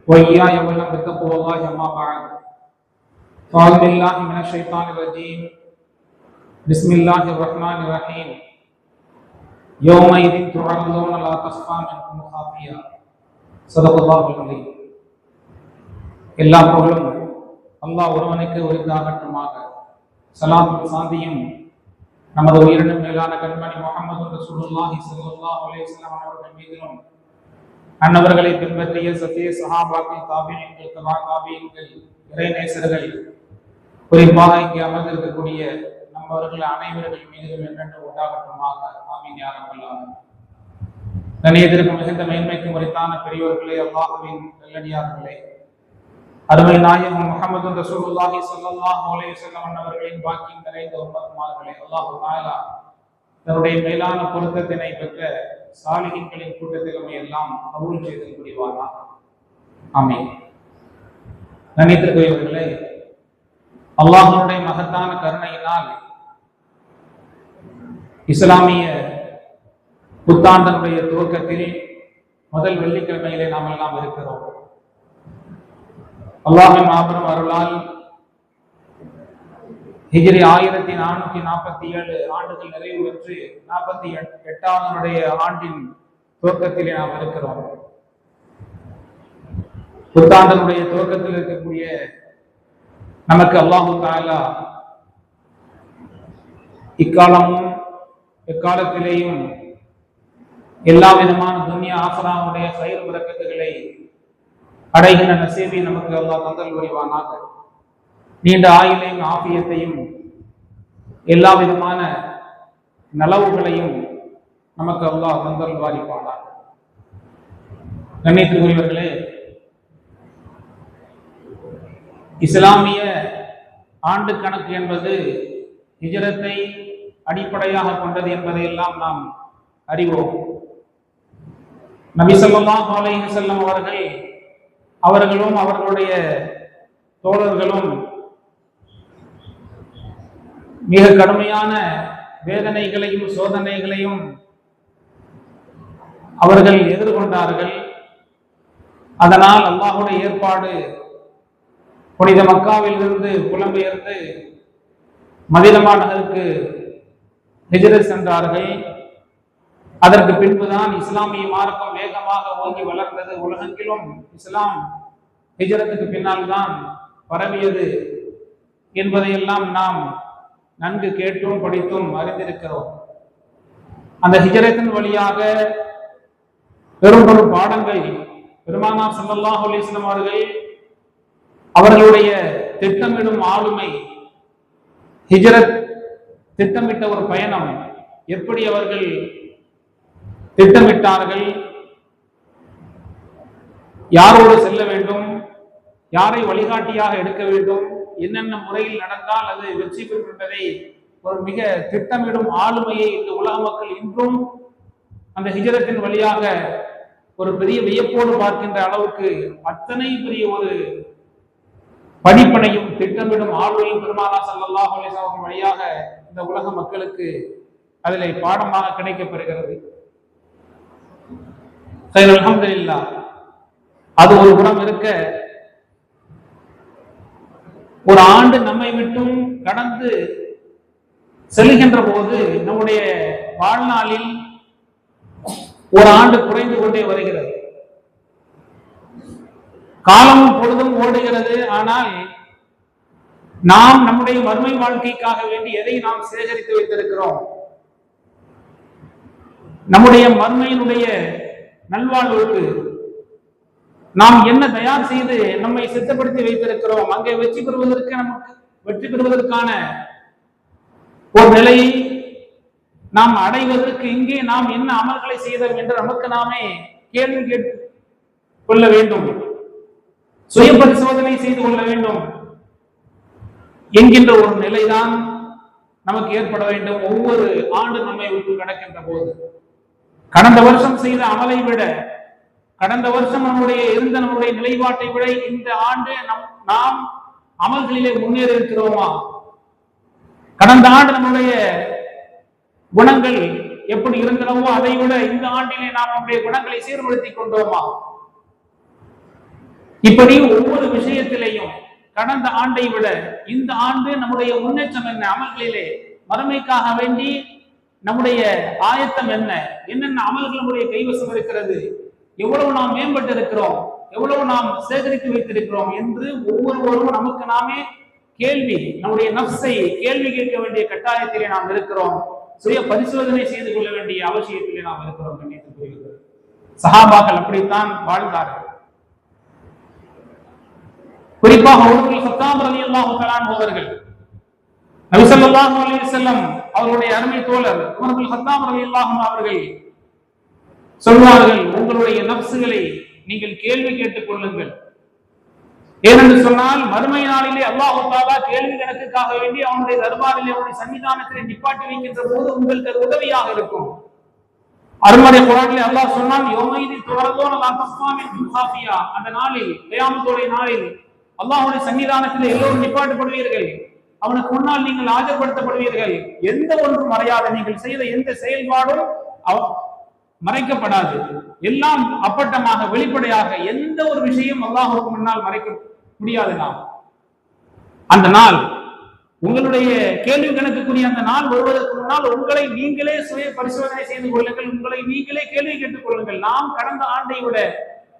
وإياي أولا بتقوى الله أما بعد فأعوذ بالله من الشيطان الرجيم بسم الله الرحمن الرحيم يومئذ تعرضون لا تخفى منكم خافية صدق الله العظيم. எல்லா புகழும் அல்லாஹ் ஒருவனுக்கு உரித்தாகட்டுமாக. ஸலாத்தும் சாந்தியும் நமது உயிரினும் மேலான கண்மணி முஹம்மது ரசூலுல்லாஹி ஸல்லல்லாஹு அலைஹி வஸல்லம் அவர்கள் மீதிலும் அன்னவர்களை பின்பற்றிய சத்திய சஹாபாக்கள், தாபிஈன்கள், தபா தாபிஈன்கள், இறைநேசர்கள், குறிப்பாக இங்கே அமர்ந்திருக்கக்கூடிய நம்மவர்கள் அனைவர்கள் மீதிலும் என்றென்று உண்டாகட்டுமாக. ஆமீன் யா ரப்பல் ஆலமீன். கண்ணியத்திற்கு மிகுந்த மேன்மைக்கு உரித்தான பெரியோர்களே, அல்லாஹ்வின் நல்லடியார்களே, அருமை நாயகம் முஹம்மது ரசூலுல்லாஹி ஸல்லல்லாஹு அலைஹி வஸல்லம் அன்னவர்களின் பாக்கியம் நிறைந்த உம்மத்துமார்களே, அல்லாஹ் தஆலா தன்னுடைய மேலான பொருத்தத்தினை பெற்ற சாலிஹீன்களின் கூட்டத்திலுமே எல்லாம் கபூல் செய்து புரிவானா. ஆமீன். கண்ணியத்திற்குரியவர்களே, அல்லாஹ்வுடைய மகத்தான கருணையினால் இஸ்லாமிய புத்தாண்டனுடைய துவக்கத்தில் முதல் வெள்ளிக்கிழமையிலே நாம் எல்லாம் இருக்கிறோம். அல்லாஹ்வின் மாபெரும் அருளால் ஹிஜ்ரி 1447 ஆண்டுகள் நிறைவு பெற்று 48வது ஆண்டின் துவக்கத்திலே நாம் இருக்கிறோம். புத்தாண்டனுடைய துவக்கத்தில் இருக்கக்கூடிய நமக்கு அல்லாஹு தஆலா இக்காலமும் எக்காலத்திலேயும் எல்லா விதமான துன்யா ஆஃபிராவுடைய கைர் பரக்கத்துகளை அடைகின்ற நசீபை நமக்கு அல்லாஹ் தந்தல் புரிவானாக. நீண்ட ஆயுளையும் ஆபியத்தையும் எல்லா விதமான நலவுகளையும் நமக்கு அல்லாஹ் தந்தல் வாரிப்பானாக. கண்ணியத்திற்குரியவர்களே, இஸ்லாமிய ஆண்டு கணக்கு என்பது ஹிஜ்ரத்தை அடிப்படையாக கொண்டது என்பதையெல்லாம் நாம் அறிவோம். நபி ஸல்லல்லாஹு அலைஹி வஸல்லம் அவர்களும் அவர்களுடைய தோழர்களும் மிக கடுமையான வேதனைகளையும் சோதனைகளையும் அவர்கள் எதிர்கொண்டார்கள். அதனால் அல்லாஹ்வுடைய ஏற்பாடு புனித மக்காவில் இருந்து புலம்பெயர்ந்து மதீனா நகருக்கு ஹிஜ்ரத் சென்றார்கள். அதற்கு பின்புதான் இஸ்லாமிய மார்க்கம் வேகமாக ஓங்கி வளர்ந்தது. உலகெங்கிலும் இஸ்லாம் ஹிஜ்ரத்துக்கு பின்னால் தான் பரவியது என்பதையெல்லாம் நாம் நன்கு கேட்டும் படித்தும் அறிந்திருக்கிறோம். அந்த ஹிஜ்ரத்தின் வழியாக பெரும் பெரும் பாடங்கள் பெருமானார் ஸல்லல்லாஹு அலைஹி வஸல்லம் அவர்களுடைய திட்டமிடும் ஆளுமை, ஹிஜ்ரத் திட்டமிட்ட ஒரு பயணம், எப்படி அவர்கள் திட்டமிட்டார்கள், யாரோடு செல்ல வேண்டும், யாரை வழிகாட்டியாக எடுக்க வேண்டும், என்னென்ன முறையில் நடந்தால் அது வெற்றி பெறும் என்பதை ஒரு மிக திட்டமிடும் ஆளுமையை இந்த உலக மக்கள் இன்றும் அந்த ஹிஜ்ரத்தின் வழியாக ஒரு பெரிய வியப்போடு பார்க்கின்ற அளவுக்கு அத்தனை பெரிய ஒரு படிப்பனையும் திட்டமிடும் ஆளுமையும் பெருமானார் ஸல்லல்லாஹு அலைஹி வஸல்லம் வழியாக இந்த உலக மக்களுக்கு அதிலே பாடமாக கிடைக்கப்பெறுகிறது. அல்ஹம்துலில்லாஹ். அது ஒரு புறம் இருக்க, ஒரு ஆண்டு நம்மை விட்டும் கடந்து செல்கின்ற போது நம்முடைய வாழ்நாளில் ஒரு ஆண்டு குறைந்து கொண்டே வருகிறது. காலமும் பொழுதும் ஓடுகிறது. ஆனால் நாம் நம்முடைய மறுமை வாழ்க்கைக்காக வேண்டி எதை நாம் சேகரித்து வைத்திருக்கிறோம், நம்முடைய மறுமையினுடைய நல்வாழ்வுக்கு நாம் என்ன தயார் செய்து நம்மை சித்தப்படுத்தி வைத்திருக்கிறோம், அங்கே வெற்றி பெறுவதற்கான ஒரு நிலையை நாம் அடைவதற்கு இங்கே நாம் என்ன அமல்களை செய்தோம் என்று நமக்கு நாமே கேள்வி கேட்டுக் கொள்ள வேண்டும், சுய பரிசோதனை செய்து கொள்ள வேண்டும் என்கின்ற ஒரு நிலைதான் நமக்கு ஏற்பட வேண்டும். ஒவ்வொரு ஆண்டு நம்மை விட்டு கடக்கின்ற போது கடந்த வருஷம் செய்த அமலை விட, கடந்த வருஷம் நம்முடைய நிலைப்பாட்டை விட இந்த ஆண்டு நாம் அமல்களிலே முன்னேறி இருக்கிறோமா, கடந்த ஆண்டு நம்முடைய குணங்கள் எப்படி இருந்தனவோ அதை விட இந்த ஆண்டிலே நாம் நம்முடைய குணங்களை சீர்படுத்திக் கொண்டோமா இப்படி ஒவ்வொரு விஷயத்திலேயும் கடந்த ஆண்டை விட இந்த ஆண்டு நம்முடைய முன்னேற்றம் என்ன, அமல்களிலே மறுமைக்காக வேண்டி நம்முடைய ஆயத்தம் என்ன, என்னென்ன அமல்கள் நம்முடைய கைவசம் இருக்கிறது, எவ்வளவு நாம் மேம்பட்டு இருக்கிறோம், எவ்வளவு நாம் சேகரித்து வைத்திருக்கிறோம் என்று ஒவ்வொருவரும் நமக்கு நாமே நம்முடைய நஃப்ஸை கேள்வி கேட்க வேண்டிய கட்டாயத்திலே நாம் இருக்கிறோம். சுய பரிசோதனை செய்து கொள்ள வேண்டிய அவசியத்திலே நாம் இருக்கிறோம். கண்ணியத்துக்குரியவர்களே, சஹாபாக்கள் அப்படித்தான் வாழ்ந்தார்கள். குறிப்பாக உமர் இப்னு கத்தாப் ரலியல்லாஹு தஆலா அவர்கள், நபி ஸல்லல்லாஹு அலைஹி வஸல்லம் அவருடைய அருமை தோழர் உமர் இப்னு கத்தாப் ரலியல்லாஹு அவர்கள் சொல்வார்கள், உங்களுடைய நஃப்ஸுகளை நீங்கள் கேள்வி கேட்டுக் கொள்ளுங்கள். ஏனென்று சொன்னால் மறுமை நாளிலே அல்லாஹ் தஆலா கேள்வி கணக்குக்காக வேண்டி அவனுடைய தர்பாரிலே அவனுடைய சன்னிதானத்திலே நிப்பாட்டி வைக்கின்ற போது உங்களுக்கு அது உதவியாக இருக்கும். அருமறை குர்ஆனிலே அல்லாஹ் சொன்னான், யௌமைதி துரதூன லா தஸ்மா மின்கும் காஃபியா, அந்த நாளில் கியாமத்துடைய நாளில் அல்லாஹ்வுடைய சன்னிதானத்திலே எல்லோரும் நிப்பாட்டப்படுவீர்கள். அவனுக்கு முன்னால் நீங்கள் ஆஜர்படுத்தப்படுவீர்கள். எந்த ஒன்றும் மறையாத நீங்கள் செய்த எந்த செயல்பாடும் மறைக்கப்படாது. எல்லாம் அப்பட்டமாக வெளிப்படையாக எந்த ஒரு விஷயம் அல்லாஹ்வுக்கு முன்னால் மறைக்க முடியாது. நாம் அந்த நாள் உங்களுடைய கேள்வி கணக்குக்குரிய அந்த நாள் வருவதற்கு முன்னால் உங்களை நீங்களே சுய பரிசோதனை செய்து கொள்ளுங்கள், உங்களை நீங்களே கேள்வி கேட்டுக் கொள்ளுங்கள். நாம் கடந்த ஆண்டை விட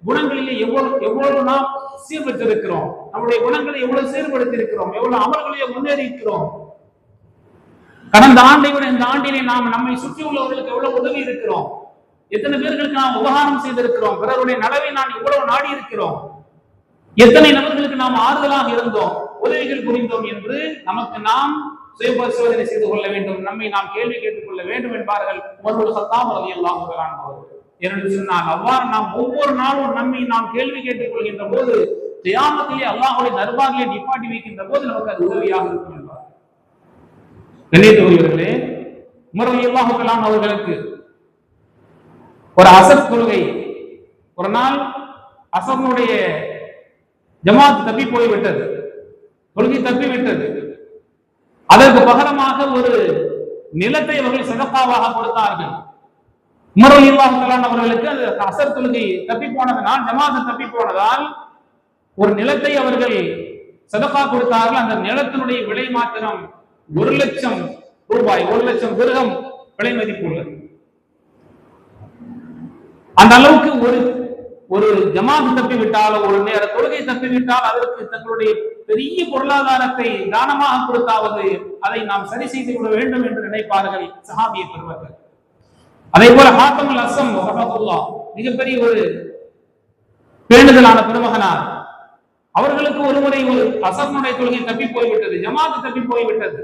குணங்களிலே எவ்வளவு நாம் சீர்பெற்றிருக்கிறோம், நம்முடைய குணங்களை எவ்வளவு சீர்படுத்தி இருக்கிறோம், எவ்வளவு அமல்களிலே முன்னேறி இருக்கிறோம். கடந்த ஆண்டை விட இந்த ஆண்டிலே நாம் நம்மை சுற்றி உள்ளவர்களுக்கு எவ்வளவு உதவி இருக்கிறோம், எத்தனை பேர்களுக்கு நாம் உபகாரம் செய்திருக்கிறோம், பிறருடைய நலவை நாம் எவ்வளவு நாடி இருக்கிறோம், எத்தனை நபர்களுக்கு நாம் ஆறுதலாக இருந்தோம், உதவிகள் புரிந்தோம் என்று நமக்கு நாம் சுய பரிசோதனை செய்து கொள்ள வேண்டும். நம்மை நாம் கேள்வி கேட்டுக் கொள்ள வேண்டும் என்பார்கள் உமர் இப்னு கத்தாப் ரலியல்லாஹு தஆலா அவர்கள். என்று சொன்னால் அவ்வாறு நாம் ஒவ்வொரு நாளும் நம்மை நாம் கேள்வி கேட்டுக் கொள்கின்ற போது கியாமத்திலே அல்லாஹ்வுடைய தர்பாரிலே நிப்பாட்டி வைக்கின்ற போது நமக்கு அது உதவியாக இருக்கும் என்பார். கண்ணியத்துக்குரியவர்களே, உமர் ரலியல்லாஹு தஆலா அவர்களுக்கு ஒரு அசர் தொழுகை, ஒரு நாள் அசருடைய ஜமாத் தப்பி போய்விட்டது, தொழுகை தப்பி விட்டது. அதற்கு பகரமாக ஒரு நிலத்தை அவர்கள் சதகாவாக கொடுத்தார்கள். உமர் ரலியல்லாஹு தஆலா அவர்களுக்கு அது அசர் தொழுகை தப்பி போனதனால், ஜமாத் தப்பி போனதால் ஒரு நிலத்தை அவர்கள் சதகா கொடுத்தார்கள். அந்த நிலத்தினுடைய விலை மாத்திரம் 1,00,000 ரூபாய், 1,00,000 திர்ஹம் விலை மதிப்பு உள்ளது. அந்த அளவுக்கு ஒரு ஜமாத் தப்பி விட்டால், ஒரு நேர தொழுகை தப்பி விட்டால் அதற்கு தங்களுடைய பெரிய பொருளாதாரத்தை தானமாக கொடுத்தாவது அதை நாம் சரி செய்து கொள்ள வேண்டும் என்று நினைப்பார்கள் சஹாபிய பெருமக்கள். அதே போல ஹாத்தமுல் அஸ்ஸம் ரஹ்மத்துல்லாஹ், மிகப்பெரிய ஒரு பேணுதலான பெருமகனார், அவர்களுக்கு ஒருமுறை ஒரு அசருடைய தொழுகை தப்பி போய்விட்டது, ஜமாத் தப்பி போய்விட்டது.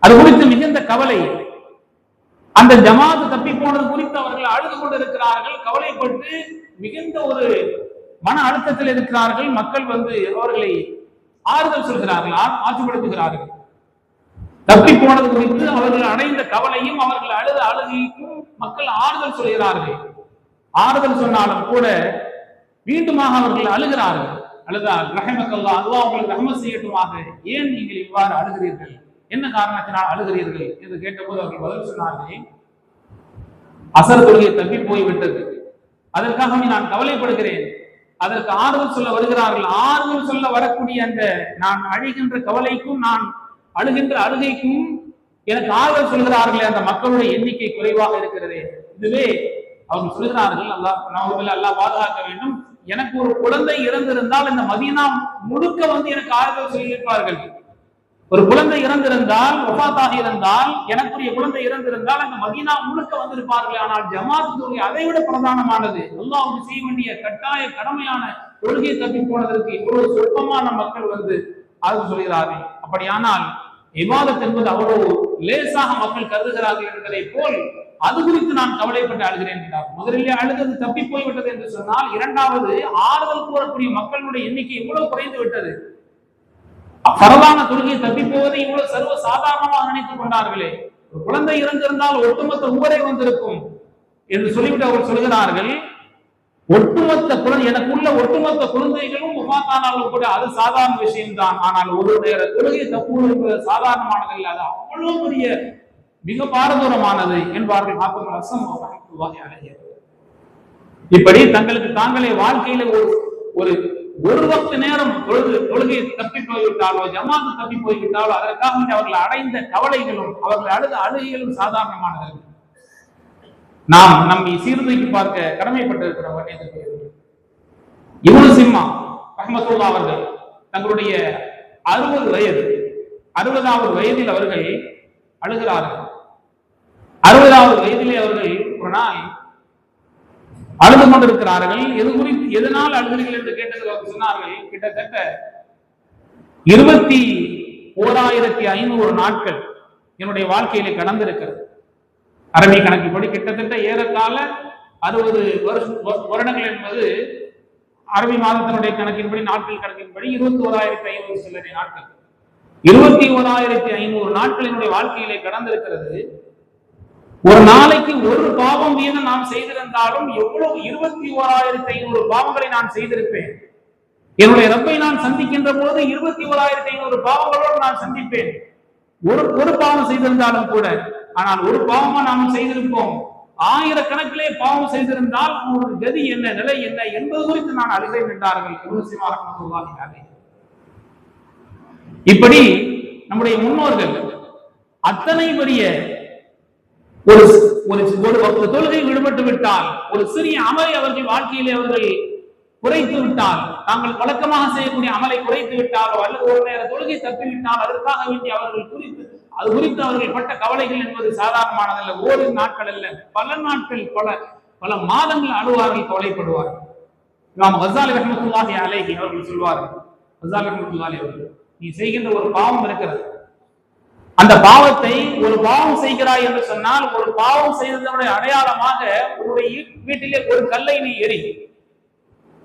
அது குறித்து மிகுந்த கவலை, அந்த ஜமாத் தப்பி போனது குறித்து அவர்கள் அழுது கொண்டிருக்கிறார்கள், கவலைப்பட்டு மிகுந்த ஒரு மன அழுத்தத்தில் இருக்கிறார்கள். மக்கள் அவர்களை ஆறுதல் சொல்கிறார்கள், ஆட்சிப்படுத்துகிறார்கள். தப்பி போனது குறித்து அவர்கள் அடைந்த கவலையும் அவர்கள் அழுத அழுகைக்கும் மக்கள் ஆறுதல் சொல்கிறார்கள். ஆறுதல் சொன்னாலும் கூட மீண்டுமாக அவர்கள் அழுகிறார்கள். அழுதால் ரஹமக்கல்லாஹ், அல்லாஹ் உங்களுக்கு ரஹ்மத் செய்யட்டுமாக, ஏன் நீங்கள் இவ்வாறு அழுகிறீர்கள், என்ன காரணத்தினால் அழுகிறீர்கள் என்று கேட்டபோது அவர்கள் பதில் சொன்னார்கள், அசர் தொழுகை தப்பி போய்விட்டது, அதற்காக நான் கவலைப்படுகிறேன். அதற்கு ஆறுதல் சொல்ல வருகிறார்கள். ஆறுதல் சொல்ல வரக்கூடிய அந்த நான் அழுகின்ற கவலைக்கும் நான் அழுகின்ற அழுகைக்கும் எனக்கு ஆறுதல் சொல்கிறார்களே, அந்த மக்களுடைய எண்ணிக்கை குறைவாக இருக்கிறது. இதுவே அவர்கள் சொல்கிறார்கள், அல்லாஹ் பாதுகாக்க வேண்டும், எனக்கு ஒரு குழந்தை இறந்திருந்தால் இந்த மதீனா முழுக்க எனக்கு ஆறுதல் சொல்லியிருப்பார்கள். ஒரு குழந்தை இறந்திருந்தால், வஃபாத்தாக இருந்தால், எனக்குரிய குழந்தை இறந்திருந்தால் அந்த மதீனா முழுக்க வந்திருப்பார்கள். ஆனால் ஜமாத் தொழுகை அதை விட பிரதானமானது, அல்லாஹ்வுக்கு செய்ய வேண்டிய கட்டாய கடமையான தொழுகையை தப்பி போனதற்கு இவ்வளவு சொற்பமான மக்கள் ஆறுதல் சொல்கிறார்கள். அப்படியானால் இபாதத் என்பது அவ்வளவு லேசாக மக்கள் கருதுகிறார்கள் என்பதை போல் அது குறித்து நான் கவலைப்பட்டு அழுகிறேன் என்றார். முதலிலே அழுதது தப்பி போய்விட்டது என்று சொன்னால், இரண்டாவது ஆறுதல் கூறக்கூடிய மக்களுடைய எண்ணிக்கை இவ்வளவு குறைந்து விட்டது. பரவான தொழுகையை தப்பி போவதை இவ்வளவு சர்வ சாதாரணமாக நினைத்துக் கொண்டார்களே, ஒரு குழந்தை இறந்திருந்தால் ஒட்டுமொத்த ஊரே வந்திருக்கும் என்று சொல்லிவிட்டு அவர்கள் சொல்கிறார்கள், ஒட்டுமொத்த குழந்தை எனக்குள்ள ஒட்டுமொத்த குழந்தைகளும் முகாத்தானாலும் கூட அது சாதாரண விஷயம்தான். ஆனால் ஒரு நேர தொழுகை தப்பு என்பது சாதாரணமானது, அது அவ்வளவு பெரிய மிக பாரதூரமானது என்பார்கள் ஹாத்தமுல் அஸ்ஸம் ரஹ்மத்துல்லாஹி அலைஹி. இப்படி தங்களுக்கு தாங்களே வாழ்க்கையில ஒரு ஒரு வக்து நேரம் தொழுகை தப்பி போய்விட்டாலோ ஜமாத்து தப்பி போய்விட்டாலோ அதற்காக அவர்கள் அடைந்த கவலைகளும் அவர்கள் அழுத அழுகைகளும் சாதாரணமானது. நாம் நம்மை சீர்தூக்கி பார்க்க கடமைப்பட்டிருக்கிறோம். இப்னு சிம்மா ரஹ்மத்துல்லாஹ் அவர்கள் தங்களுடைய 60வது வயதில் அவர்கள் அழுகிறார்கள். 60வது வயதிலே அவர்கள் ஒரு நாள் அழுது கொண்டிருக்கிறார்கள். எதனால் அழுகிறீர்கள் என்று கேட்டது சொன்னார்கள், கிட்டத்தட்ட 21,500 நாட்கள் என்னுடைய வாழ்க்கையிலே கடந்திருக்கிறது. அரபி கணக்குப்படி கிட்டத்தட்ட ஏறத்தாழ 60 வருடங்கள் என்பது அரபி மாதத்தினுடைய கணக்கின்படி நாட்கள் கணக்கின்படி 21,500 சில்லறை நாட்கள். 21,500 நாட்கள் என்னுடைய வாழ்க்கையிலே கடந்திருக்கிறது. ஒரு நாளைக்கு ஒரு பாவம் வீதம் நாம் செய்திருந்தாலும் எவ்வளவு 21,500 பாவங்களை நான் செய்திருப்பேன். என்னுடைய ரப்பை நான் சந்திக்கின்ற போது 21,500 பாவங்களோடு நான் சந்திப்பேன். ஒரு பாவம் செய்திருந்தாலும் கூட, ஆனால் ஒரு பாவமா நாம் செய்திருப்போம். 1000 கணக்கிலே பாவம் செய்திருந்தால் ஒரு கதி என்ன, நிலை என்ன என்பது குறித்து நான் அழுகிறேன் என்றார்கள் இப்னு சிம்மா ரஹ்மத்துல்லாஹி அலைஹி. இப்படி நம்முடைய முன்னோர்கள் அத்தனை பெரிய ஒரு தொழுகை விடுபட்டு விட்டால், ஒரு சிறிய அமலை அவர்கள் வாழ்க்கையிலே அவர்கள் குறைத்து விட்டால், தாங்கள் வழக்கமாக செய்யக்கூடிய அமலை குறைத்து விட்டாலோ அல்லது ஒரு நேர தொழுகை தப்பிவிட்டால் அதற்காக வேண்டி அவர்கள் குறித்து அவர்கள் பட்ட கவலைகள் என்பது சாதாரணமானதல்ல. ஓரிரு நாட்கள் அல்ல, பல நாட்கள் பல மாதங்கள் அழுவார்கள், கவலைப்படுவார்கள். இமாம் கஸாலி ரஹ்மத்துல்லாஹி அலைஹி அவர்கள் சொல்வார்கள், கஸாலி ரஹ்மத்துல்லாஹி அவர்கள், நீ செய்கின்ற ஒரு பாவம் இருக்கிறது, அந்த பாவத்தை ஒரு பாவம் செய்கிறாய் என்று சொன்னால் ஒரு பாவம் செய்ததனுடைய அடையாளமாக உன்னுடைய வீட்டிலே ஒரு கல்லை நீ எரி.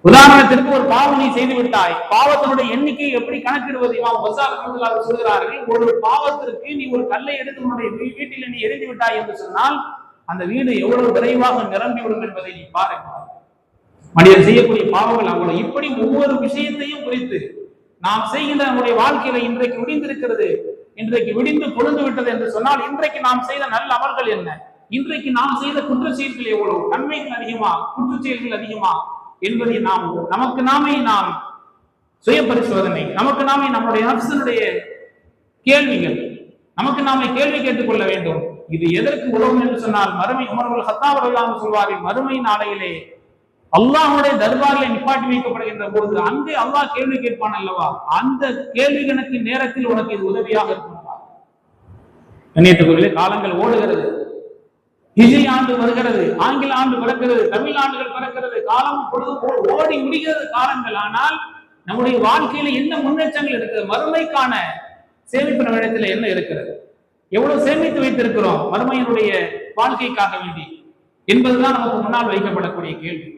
உதாரணத்திற்கு ஒரு பாவம் நீ செய்து விட்டாய், பாவத்தினுடைய எண்ணிக்கையை எப்படி கணக்கிடுவது? இமாம் கஸாலி ரஹ்மத்துல்லாஹி சொல்கிறார்கள், ஒரு பாவத்திற்கு நீ ஒரு கல்லை எடுத்து உன்னுடைய வீட்டிலே நீ எரிந்து விட்டாய் என்று சொன்னால் அந்த வீடு எவ்வளவு விரைவாக நிரம்பிவிடும் என்பதை நீ பாருங்கள். மனிதன் செய்யக்கூடிய பாவங்கள் அவ்வளவு. இப்படி ஒவ்வொரு விஷயத்தையும் குறித்து நாம் செய்கின்ற நம்முடைய வாழ்க்கையில இன்றைக்கு விடிந்திருக்கிறது, இன்றைக்கு விடிந்து கொழுந்து விட்டது என்று சொன்னால் இன்றைக்கு நாம் செய்த நல்ல அமல்கள் என்ன, இன்றைக்கு நாம் செய்த குற்றச்செயல்கள் எவ்வளவு, நன்மைகள் அதிகமா குற்றச்செயல்கள் அதிகமா என்பதை நமக்கு நாமே நாம் சுய பரிசோதனை, நமக்கு நாமே நம்முடைய நஃப்ஸினுடைய கேள்விகள், நமக்கு நாமே கேள்வி கேட்டுக் கொள்ள வேண்டும். இது எதற்கு உதவும் என்று சொன்னால், மறுமை உமர் இப்னு கத்தாப் ரலியல்லாஹு அன்ஹு சொல்வார்கள், மறுமை நாளையிலே அல்லாஹ்வுடைய தர்பாரிலே நிப்பாட்டி வைக்கப்படுகின்ற போது அங்கே அல்லாஹ் கேள்வி கேட்பான் அல்லவா, அந்த கேள்வி கணக்கு நேரத்தில் உனக்கு இது உதவியாக இருக்கும். கண்ணியத்துக்குரிய காலங்கள் ஓடுகிறது, ஹிஜ்ரி ஆண்டு வருகிறது, ஆங்கில ஆண்டு பிறக்கிறது, தமிழ் ஆண்டுகள் பிறக்கிறது, காலம் பொழுது ஓடி முடிகிறது காலங்கள். ஆனால் நம்முடைய வாழ்க்கையில என்ன முன்னேற்றங்கள் இருக்கிறது, மறுமைக்கான சேமிப்பு நம்மிடத்தில் என்ன இருக்கிறது, எவ்வளவு சேமித்து வைத்திருக்கிறோம் மறுமையினுடைய வாழ்க்கைக்காக வேண்டி என்பதுதான் நமக்கு முன்னால் வைக்கப்படக்கூடிய கேள்வி.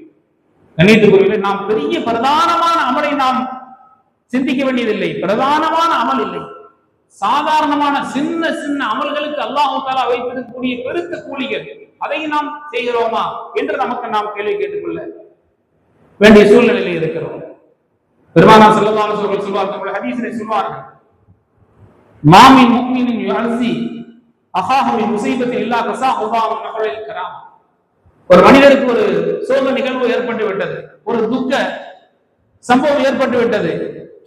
கண்ணியத்துக்குரிய நாம் பெரிய பிரதானமான அமலை நாம் சிந்திக்க வேண்டியதில்லை, பிரதானமான அமல் இல்லை, சாதாரணமான சின்ன சின்ன அமல்களுக்கு அல்லாஹ் தஆலா வைத்திருக்கக்கூடிய பெருத்த கூலிகள், அதை நாம் செய்கிறோமா என்று நமக்கு நாம் கேள்வி கேட்டுக்கொள்ள வேண்டிய சூழ்நிலையில் இருக்கிறோம். பெருமானார் ஸல்லல்லாஹு அலைஹி வஸல்லம் சொல்வார்கள், ஹதீஸிலே சொல்வார்கள், மாமின் முஃமினின் யுஅஸி அஹாஹு மின் முஸீபத்தின் இல்லா கஸாஹு அல்லாஹு நஹ்ரல் கராம். ஒரு மனிதருக்கு ஒரு சோக நிகழ்வு ஏற்பட்டு விட்டது, ஒரு துக்க சம்பவம் ஏற்பட்டு விட்டது,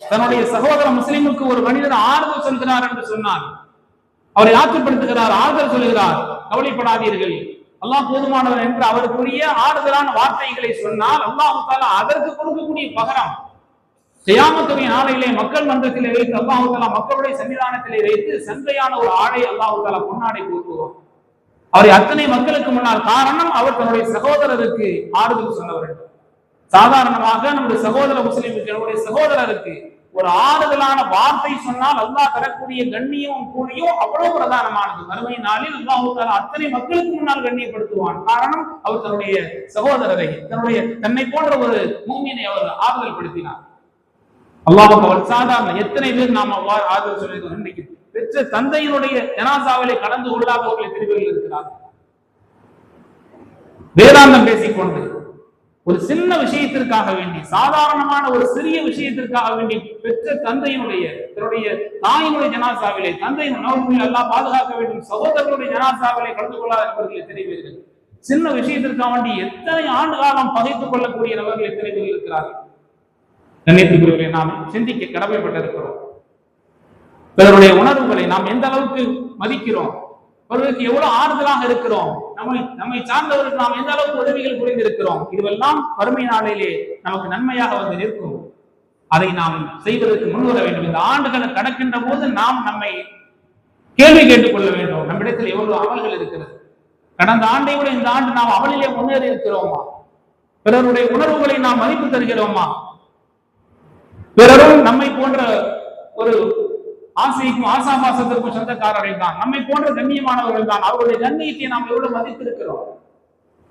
தன்னுடைய சகோதர முஸ்லிமுக்கு ஒரு மனிதர் ஆறுதல் சொல்கிறார் என்று சொன்னார், அவரை ஆற்றுப்படுத்துகிறார், ஆறுதல் சொல்கிறார், கவலைப்படாதீர்கள் அல்லாஹ் போதுமானவர் என்று அவருக்குரிய ஆறுதலான வார்த்தைகளை சொன்னால் அல்லாஹ் தஆலா அதற்கு கொடுக்கக்கூடிய பகரம் கியாமத்துடைய நாளையிலே மக்கள் மன்றத்திலே வைத்து அல்லாஹ் தஆலா மக்களுடைய சன்னிதானத்திலே வைத்து சந்தையான ஒரு ஆடை அல்லாஹ் தஆலா பொன்னாடை கொடுக்குவார். அவரை அத்தனை மக்களுக்கு முன்னால், காரணம் அவர் தன்னுடைய சகோதரருக்கு ஆறுதல் சொன்னவர். சாதாரணமாக நம்முடைய சகோதர முஸ்லிமுக்கு, நம்முடைய சகோதரருக்கு ஒரு ஆறுதலான வார்த்தை சொன்னால் அல்லாஹ் தரக்கூடிய கண்ணியம் கூலியும் அவ்வளவு பிரதானமானது. மறுமை நாளில் அல்லாஹ் தஆலா அத்தனை மக்களுக்கு முன்னால் கண்ணியப்படுத்துவான். காரணம் அவர் தன்னுடைய சகோதரரை, தன்னை போன்ற ஒரு மூமினை அவர் ஆறுதல் படுத்தினார். அல்லாஹ்வுக்கு அவர் சாதாரண எத்தனை பேர் நாம் ஆறுதல் சொல்லியிருக்கோம். இன்றைக்கு பெற்ற தந்தையினுடைய ஜனாசாவிலே கடந்து உள்ளாதவர்கள் எத்தனை பேர்கள் இருக்கிறார்கள். வேதாந்தம் பேசிக்கொண்டு ஒரு சின்ன விஷயத்திற்காக வேண்டி, சாதாரணமான ஒரு சிறிய விஷயத்திற்காக வேண்டி பெற்ற தந்தையினுடைய, தன்னுடைய தாயினுடைய ஜனாசாவிலே, தந்தையின் நோய்களை எல்லாம் பாதுகாக்க வேண்டும், சகோதரர்களுடைய ஜனாசாவிலே கலந்து கொள்ளாதவர்கள் எத்தனை பேர்கள், சின்ன விஷயத்திற்காக வேண்டி எத்தனை ஆண்டு காலம் பகைத்துக் கொள்ளக்கூடிய நபர்கள் எத்தனை பேர்கள் இருக்கிறார்கள். கண்ணியத்துக்குரியவர்களை நாம் சிந்திக்க கடமைப்பட்டிருக்கிறோம். பிறருடைய உணர்வுகளை நாம் எந்த அளவுக்கு மதிக்கிறோம், பிறருக்கு எவ்வளவு ஆறுதலாக இருக்கிறோம், நம்மை சார்ந்தவர்களுக்கு நாம் எந்த அளவுக்கு உதவிகள் புரிந்திருக்கிறோம், இதுவெல்லாம் வறுமை நாளிலே நமக்கு நன்மையாக வந்து நிற்கும். அதை நாம் செய்வதற்கு முன்வர வேண்டும். இந்த ஆண்டுகளை கடக்கின்ற போது நாம் நம்மை கேள்வி கேட்டுக் கொள்ள வேண்டும். நம்மிடத்தில் எவ்வளவு அமல்கள் இருக்கிறது, கடந்த ஆண்டை விட இந்த ஆண்டு நாம் அவளிலே முன்னேறி இருக்கிறோமா, பிறருடைய உணர்வுகளை நாம் மதிப்பு தருகிறோமா, பிறரும் நம்மை போன்ற ஒரு ஆசைக்கும் ஆசாபாசத்திற்கும் சொந்தக்காரர்கள் தான், நம்மை போன்ற கண்ணியமானவர்கள் தான், அவருடைய கண்ணியத்தை நாம் எவ்வளவு மதித்திருக்கிறோம்.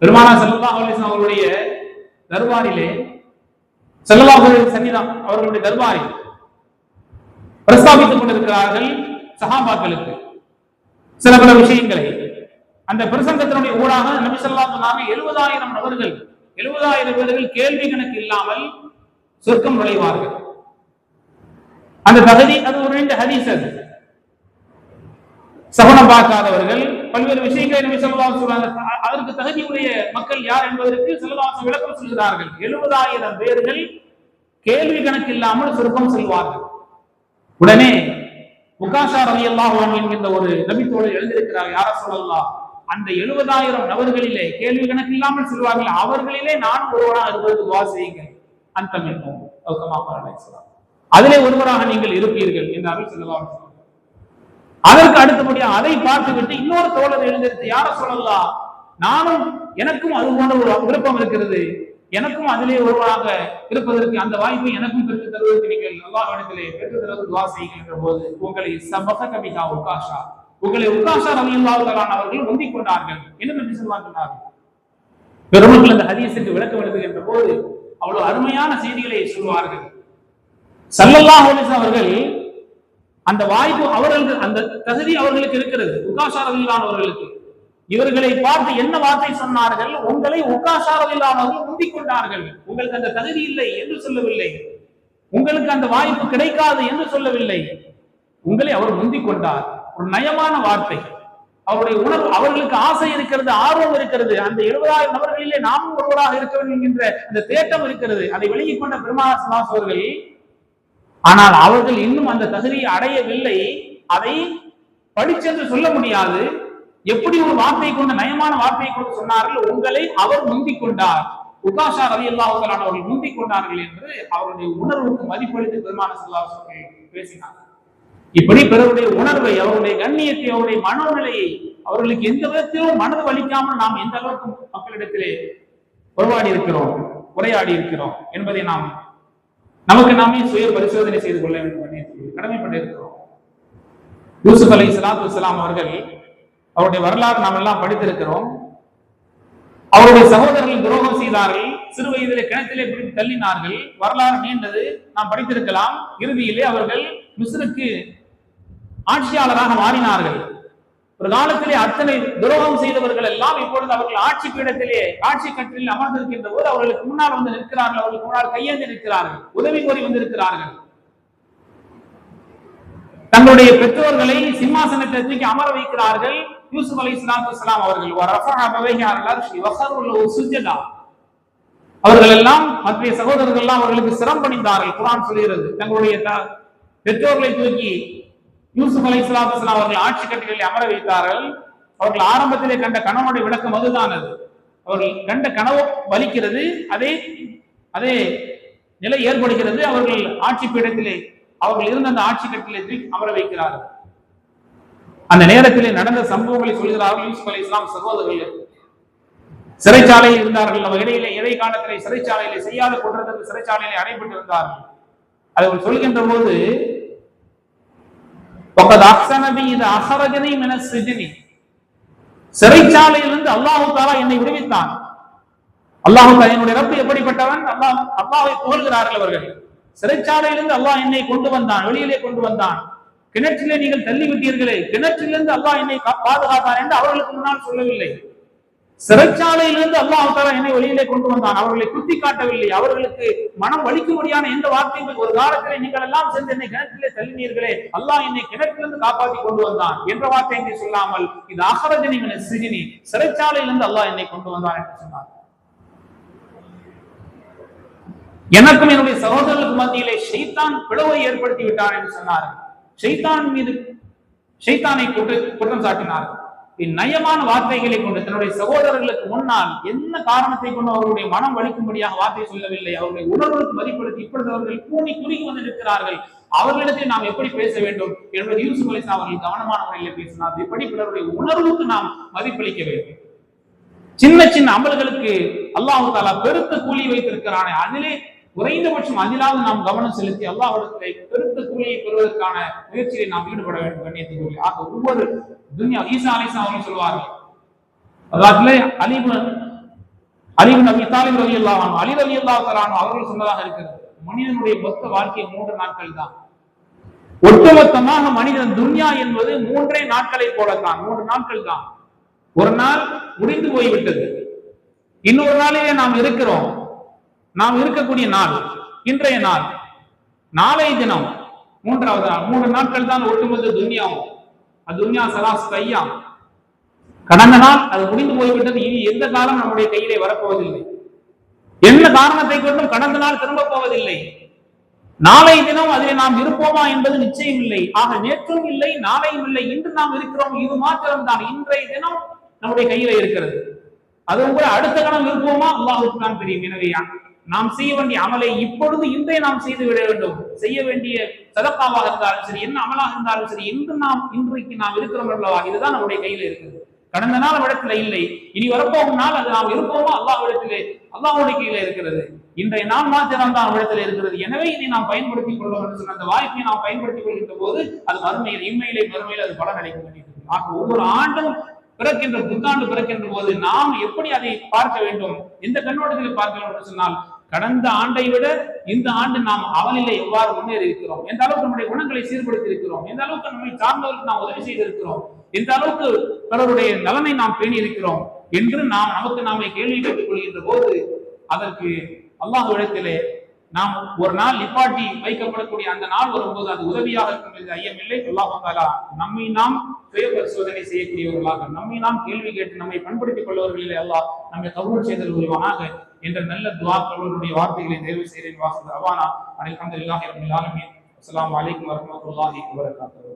பெருமானா ஸல்லல்லாஹு அலைஹி வஸல்லம் அவருடைய தர்பாரிலே, ஸல்லல்லாஹு அலைஹி வஸல்லம் அவர்களுடைய தர்பாரில் பிரஸ்தாபித்துக் கொண்டிருக்கிறார்கள் சஹாபாக்களுக்கு சில பல விஷயங்களை. அந்த பிரசங்கத்தினுடைய ஊடாக நபி ஸல்லல்லாஹு அலைஹி வஸல்லம் 70,000 நபர்கள், 70,000 பேர்கள் கேள்வி கணக்கு இல்லாமல் சொர்க்கம் நுழைவார்கள். அந்த தகுதி, அது ஒரு ரெண்டு ஹதீஸ். அது சகுனம் பார்க்காதவர்கள் பல்வேறு விஷயங்களை நபி ஸல்லல்லாஹு அலைஹி வஸல்லம் அதற்கு தகுதியுடைய மக்கள் யார் என்பதற்கு ஸல்லல்லாஹு அலைஹி வஸல்லம் விளக்கம் சொல்கிறார்கள். 70,000 பேர்கள் கேள்வி கணக்கு இல்லாமல் சொர்க்கம் செல்வார்கள். உடனே உகாஷா ரலியல்லாஹு அன்ஹு என்கின்ற ஒரு நபித்தோழர் எழுந்திருக்கிறார், யா ரசூலல்லாஹ், அந்த 70,000 நபர்களிலே கேள்வி கணக்கு இல்லாமல் செல்வார்கள், அவர்களிலே நான் ஒருவராக இருப்பதற்கு துஆ செய்யுங்கள். அந்த மின்னும் அதிலே ஒருவராக நீங்கள் இருப்பீர்கள் என்றார்கள் ஸல்லல்லாஹு அலைஹி வஸல்லம். அதற்கு அடுத்தபடியாக அதை பார்த்துவிட்டு இன்னொரு தோழர் எழுந்திருத்து, யா ரசூலல்லாஹ், நானும் எனக்கும் அது போன்ற ஒரு விருப்பம் இருக்கிறது, எனக்கும் அதிலே ஒருவராக இருப்பதற்கு அந்த வாய்ப்பை எனக்கும் பெற்று தருவதற்கு நீங்கள் அல்லாஹ்விடத்திலே பெற்று தருவதற்கு துஆ செய்யுங்கள் என்ற போது உங்களை சபக கபிகா உகாஷா, உங்களை உகாஷா ரலியல்லாஹு தஆலா அவர்கள் முந்திக் கொண்டார்கள் என்று நபி ஸல்லல்லாஹு அலைஹி வஸல்லம் சொன்னார்கள். பெருமக்கள் அந்த ஹதீஸுக்கு விளக்கம் எழுதுகின்ற போது அவ்வளவு அருமையான செய்திகளை சொல்வார்கள். ஸல்லல்லாஹு அலைஹி வஸல்லம் அவர்கள் அந்த வாய்ப்பு, அவர்களுக்கு அந்த தகுதி அவர்களுக்கு இருக்கிறது. உகாஷா ரலியல்லாஹு அவர்களுக்கு இவர்களை பார்த்து என்ன வார்த்தை சொன்னார்கள், உங்களை உகாஷா ரலியல்லாஹு அவர்கள் முந்திக் கொண்டார்கள், உங்களுக்கு அந்த தகுதி இல்லை என்று சொல்லவில்லை, உங்களுக்கு அந்த வாய்ப்பு கிடைக்காது என்று சொல்லவில்லை, உங்களை அவர் முந்திக் கொண்டார். ஒரு நயமான வார்த்தை. அவருடைய உணர்வு, அவர்களுக்கு ஆசை இருக்கிறது, ஆர்வம் இருக்கிறது, அந்த 70,000 நபர்களிலே நாமும் ஒருவராக இருக்க வேண்டும் என்கின்ற அந்த தேட்டம் இருக்கிறது. அதை வெளியே கொண்ட பெருமானார் ஸல்லல்லாஹு அலைஹி அவர்கள், ஆனால் அவர்கள் இன்னும் அந்த தகுதியை அடையவில்லை. அதை படிச்சென்று சொல்ல முடியாது. எப்படி ஒரு வார்த்தை கொண்டு, நயமான வார்த்தையை கொண்டு சொன்னார்கள், உங்களை அவர் முந்திக் கொண்டார், உகாஷா ரலியல்லாஹு தஆலா அவர்கள் முந்திக் கொண்டார்கள் என்று அவருடைய உணர்வுக்கு மதிப்பளித்து பெருமானார் ஸல்லல்லாஹு அலைஹி வஸல்லம் பேசினார். இப்படி பிறருடைய உணர்வை, அவருடைய கண்ணியத்தை, அவருடைய மனோநிலையை, அவர்களுக்கு எந்த விதத்திலும் மனது வலிக்காமல் நாம் எந்த அளவுக்கு மக்களிடத்திலே உரையாடி இருக்கிறோம் என்பதை நாம் நமக்கு நாமே சுய பரிசோதனை செய்து கொள்ள வேண்டும், கடமைப்பட்டிருக்கிறோம். யூசுப் அலைஹிஸ்ஸலாத்து வஸ்ஸலாம் அவர்கள், அவருடைய வரலாறு நாம் எல்லாம் படித்திருக்கிறோம். அவருடைய சகோதரர்கள் துரோகம் செய்தார்கள், சிறு வயதிலே கிணத்திலே பிடித்து தள்ளினார்கள், வரலாறு நீண்டது, நாம் படித்திருக்கலாம். இறுதியிலே அவர்கள் மிஸ்ருக்கு ஆட்சியாளராக மாறினார்கள். ஒரு காலத்திலே அத்தனை துரோகம் செய்தவர்கள் எல்லாம் இப்பொழுது அவர்கள் ஆட்சி பீடத்திலே, ஆட்சி கட்டிலில் அமர்ந்திருக்கின்ற போது அவர்களுக்கு முன்னால் வந்து நிற்கிறார்கள், அவர்களுக்கு முன்னால் கையேந்தி நிற்கிறார்கள், உதவி கோரி வந்திருக்கிறார்கள். தங்களுடைய பெற்றோர்களை சிம்மாசனத்தை தூக்கி அமர வைக்கிறார்கள். யூசுப் அலைஹிஸ்ஸலாத்து வஸ்ஸலாம் அவர்கள் அவர்கள் எல்லாம், மற்ற சகோதரர்கள் எல்லாம் அவர்களுக்கு சிரம் பணிந்தார்கள். குர்ஆன் சொல்கிறது, தங்களுடைய பெற்றோர்களை தூக்கி யூசுப் அலைஹிஸ்ஸலாத்து வஸ்ஸலாம் அவர்கள் ஆட்சி கட்டிலில் அமர வைத்தார்கள். அவர்கள் ஆரம்பத்திலே கண்ட கனவுடைய விளக்கம் அதுதான். அது அவர்கள் கண்ட கனவு பலிக்கிறது, அதே நிலை ஏற்படுகிறது. அவர்கள் ஆட்சி பீடத்திலே, அவர்கள் இருந்த அந்த ஆட்சி கட்டிலே தூக்கி அமர வைக்கிறார்கள். அந்த நேரத்திலே நடந்த சம்பவங்களை சொல்கிறார்கள். யூசுப் அலைஹிஸ்ஸலாம் சகோதரர்கள் சிறைச்சாலையில் இருந்தார்கள். நம்ம இடையிலே இறை காலத்திலே சிறைச்சாலையிலே செய்யாத குற்றத்திற்கு சிறைச்சாலையிலே அடைபட்டு இருந்தார்கள். அதை சொல்கின்ற போது, சிறைச்சாலையிலிருந்து அல்லாஹு தஆலா என்னை விடுவித்தான். அல்லாஹு தஆலா என்னுடைய ரப்பு எப்படிப்பட்டவன், அல்லாஹ்வை புகழ்கிறார்கள் அவர்கள். சிறைச்சாலையிலிருந்து அல்லாஹ் என்னை கொண்டு வந்தான், வெளியிலே கொண்டு வந்தான். கிணற்றிலே நீங்கள் தள்ளி விட்டீர்களே, கிணற்றிலிருந்து அல்லாஹ் என்னை பாதுகாத்தான் என்று அவர்களுக்கு முன்னால் சொல்லவில்லை. சிறைச்சாலையிலிருந்து அல்லாஹ் தஆலா என்னை வெளியிலே கொண்டு வந்தான், அவர்களை குத்தி காட்டவில்லை. அவர்களுக்கு மனம் வலிக்கும்படியான எந்த வார்த்தையும், ஒரு காலத்திலே நீங்கள் எல்லாம் சேர்ந்து என்னை கிணற்றிலே தள்ளினீர்களே, அல்லாஹ் என்னை கிணற்றிலிருந்து காப்பாற்றி கொண்டு வந்தான் என்ற வார்த்தை என்று சொல்லாமல், இது அஹ்ரஜனி மின சிஜ்னி, சிறைச்சாலையிலிருந்து அல்லாஹ் என்னை கொண்டு வந்தான் என்று சொன்னார். எனக்கும் என்னுடைய சகோதரர்களுக்கு மத்தியிலே ஷைத்தான் பிளவை ஏற்படுத்தி விட்டான் என்று சொன்னார்கள். ஷைத்தான் மீது ஷைத்தானை குற்றம் சாட்டினார்கள். நயமான வார்த்தைகளை கொண்டு தன்னுடைய சகோதரர்களுக்கு முன்னால் என்ன காரணத்தை கொண்டு அவர்களுடைய மனம் வலிக்கும்படியாக வார்த்தை சொல்லவில்லை. அவருடைய உணர்வுக்கு மதிப்படுத்தி இப்பொழுது அவர்கள் கூணி குறுகி வந்திருக்கிறார்கள். அவர்களிடத்தில் நாம் எப்படி பேச வேண்டும் என்பது யூசுப் அலைஹிஸ்ஸலாம் அவர்கள் கவனமான முறையில் பேசினார். இப்படி பிறருடைய உணர்வுக்கு நாம் மதிப்பளிக்க வேண்டும். சின்ன சின்ன அமல்களுக்கு அல்லாஹ் தஆலா பெருத்த கூலி வைத்திருக்கிறானே, அதிலே குறைந்தபட்சம் அதிலாவது நாம் கவனம் செலுத்தி அல்லாஹ்விடத்திலே பெருத்த கூலியை பெறுவதற்கான முயற்சியை நாம் ஈடுபட வேண்டும். கண்ணியத்துக்குரிய ஆக ஒவ்வொரு துன்யா ஈசா அலைஹிஸ்ஸலாம் அவர்கள் சொல்வார்கள், அதாவது அலி இப்னு அபீ தாலிப் ரலியல்லாஹு அன்ஹு, அலி ரலியல்லாஹு தஆலா அன்ஹு அவர்கள் சொன்னதாக இருக்கிறது, மனிதனுடைய மொத்த வாழ்க்கை 3 நாட்கள் தான். ஒட்டுமொத்தமாக மனிதன் துன்யா என்பது 3 நாட்களை போலத்தான், 3 நாட்கள் தான். ஒரு நாள் முடிந்து போய்விட்டது, இன்னொரு நாளிலே நாம் இருக்கிறோம். நாம் இருக்கக்கூடிய நாள் இன்றைய நாள், நாளைய தினம் 3வது நாள். 3 நாட்கள் தான் ஒட்டுமொத்த துன்யாவும். துன்யா சலாஸ் கையாம், கடந்த நாள் அது முடிந்து போய்விட்டது. இனி எந்த காலம் நம்முடைய கையிலே வரப்போவதில்லை. என்ன காரணத்தை கொண்டும் கடந்த நாள் திரும்ப போவதில்லை. நாளை தினம் அதில் நாம் இருப்போமா என்பது நிச்சயம் இல்லை. ஆக நேற்றும் இல்லை, நாளையும் இல்லை, இன்று நாம் இருக்கிறோம். இது மாத்திரம்தான் இன்றைய தினம் நம்முடைய கையில இருக்கிறது. அதுவும் கூட அடுத்த கணம் இருப்போமா அல்லாஹ்வுக்கு தான் தெரியும். எனவே நாம் செய்ய வேண்டிய அமலை இப்பொழுது இன்றைய நாம் செய்து விட வேண்டும். செய்ய வேண்டிய சதக்காவாக இருந்தாலும் சரி, என்ன அமலாக இருந்தாலும் சரி, இன்றைக்கு நாம் இருக்கிறோம் அல்லவா, இதுதான் நம்முடைய கையில இருக்குது. கடந்த நாள் இடத்துல இல்லை, இனி வரப்போகும் நாள் அது நாம் இருப்போமா அல்லாஹ்விடத்திலே, அல்லாஹ்வுடைய கையில இருக்கிறது. இன்றைய நாள் மாத்திரம் தான் இடத்துல இருக்கிறது. எனவே இதை நாம் பயன்படுத்திக் கொள்வோம் என்று சொன்ன அந்த வாய்ப்பை நாம் பயன்படுத்திக் கொள்கின்ற போது அது மறுமையில், இம்மையிலே மறுமையில் அது பலன் அளிக்க வேண்டியது. ஆக ஒவ்வொரு ஆண்டும் பிறக்கின்ற புத்தாண்டு பிறக்கின்ற போது நாம் எப்படி அதை பார்க்க வேண்டும், எந்த கண்ணோட்டத்தில் பார்க்க வேண்டும் என்று சொன்னால், கடந்த ஆண்டை விட இந்த ஆண்டு நாம் அவனிலே எவ்வாறு முன்னேறி இருக்கிறோம், எந்த அளவுக்கு நம்முடைய குணங்களை சீர்படுத்தி இருக்கிறோம், எந்த அளவுக்கு நம்மை சார்ந்தவர்களுக்கு நாம் உதவி செய்திருக்கிறோம், எந்த அளவுக்கு பிறருடைய நலனை நாம் பேணி இருக்கிறோம் என்று நாம் நமக்கு நாமே கேள்வி கேட்டுக் கொள்கின்ற போது அதற்கு அல்லாஹ்விடத்திலே நாம் ஒரு நாள் நிப்பாட்டி வைக்கப்படக்கூடிய அந்த நாள் வரும்போது அது உதவியாக இருக்கும் என்று ஐயமில்லை. அல்லாஹ் தஆலா நம்மை நாம் சுய பரிசோதனை செய்யக்கூடியவர்களாக, நம்மை நாம் கேள்வி கேட்டு நம்மை பண்படுத்திக் கொள்வர்களிலே அல்லாஹ் நம்மை கபூல் செய்தல் உருவானாக என்ற நல்ல துஆக்களுடைய வார்த்தைகளை நிறைவு செய்கிறேன். வாசல் அவானா அல்ஹம்துலில்லாஹி ரப்பில் ஆலமீன். அஸ்ஸலாமு அலைக்கும் வரஹ்மத்துல்லாஹி வபரகாத்துஹு.